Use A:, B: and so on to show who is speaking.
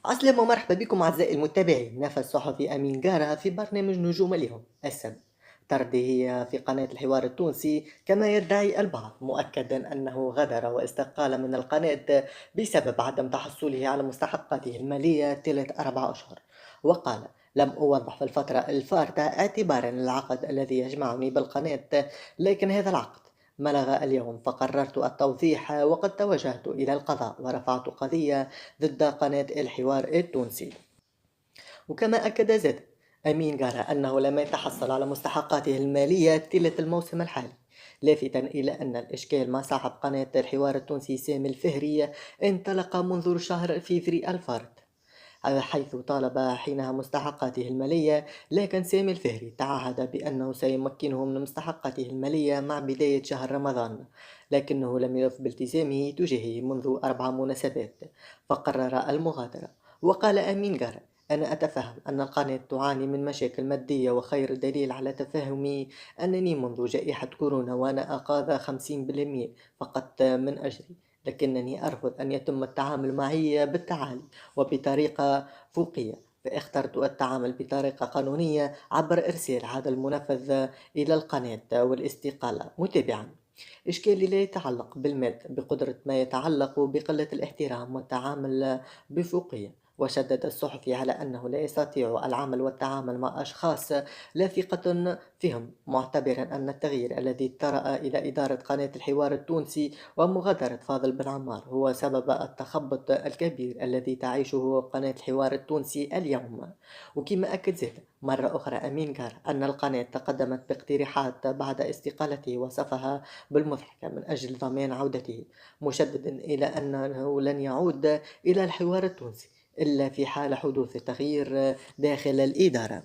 A: عسلامة ومرحبا بكم أعزائي المتابعين. نفى الصحفي أمين قارة في برنامج نجوم اليوم السبت ترضيه في قناة الحوار التونسي كما يدعي البعض، مؤكدا أنه غادر واستقال من القناة بسبب عدم تحصله على مستحقاته المالية طيلة 4 أشهر. وقال: لم أوظف في الفترة الفارطة اعتبارا العقد الذي يجمعني بالقناة، لكن هذا العقد ملغ اليوم، فقررت التوضيح وقد توجهت إلى القضاء ورفعت قضية ضد قناة الحوار التونسي. وكما أكد زاد أمين قال أنه لم يتحصل على مستحقاته المالية طيلة الموسم الحالي، لافتا إلى أن الإشكال مع صاحب قناة الحوار التونسي سامي الفهري انطلق منذ شهر فيفري الفارط، حيث طالب حينها مستحقاته المالية، لكن سامي الفهري تعهد بأنه سيمكنه من مستحقاته المالية مع بداية شهر رمضان، لكنه لم يف بالتزامه تجاهه منذ 4 مناسبات، فقرر المغادرة. وقال أمين جارة: أنا أتفهم أن القناة تعاني من مشاكل مادية، وخير دليل على تفهمي أنني منذ جائحة كورونا وأنا أقاضى 50% فقط من أجري، لكنني أرفض أن يتم التعامل معي بالتعالي وبطريقة فوقية، فاخترت التعامل بطريقة قانونية عبر إرسال هذا المنفذ إلى القناة والاستقالة. متابعا: إشكالي لا يتعلق بالمال بقدرة ما يتعلق بقلة الاحترام والتعامل بفوقية. وشدد الصحفي على أنه لا يستطيع العمل والتعامل مع أشخاص لا ثقة فيهم، معتبرا أن التغيير الذي طرأ إلى إدارة قناة الحوار التونسي ومغادرة فاضل بن عمار هو سبب التخبط الكبير الذي تعيشه قناة الحوار التونسي اليوم. وكما أكد زاد مرة أخرى أمين قال أن القناة تقدمت باقتراحات بعد استقالته وصفها بالمضحكة من أجل ضمان عودته، مشددا إلى أنه لن يعود إلى الحوار التونسي إلا في حال حدوث تغيير داخل الإدارة.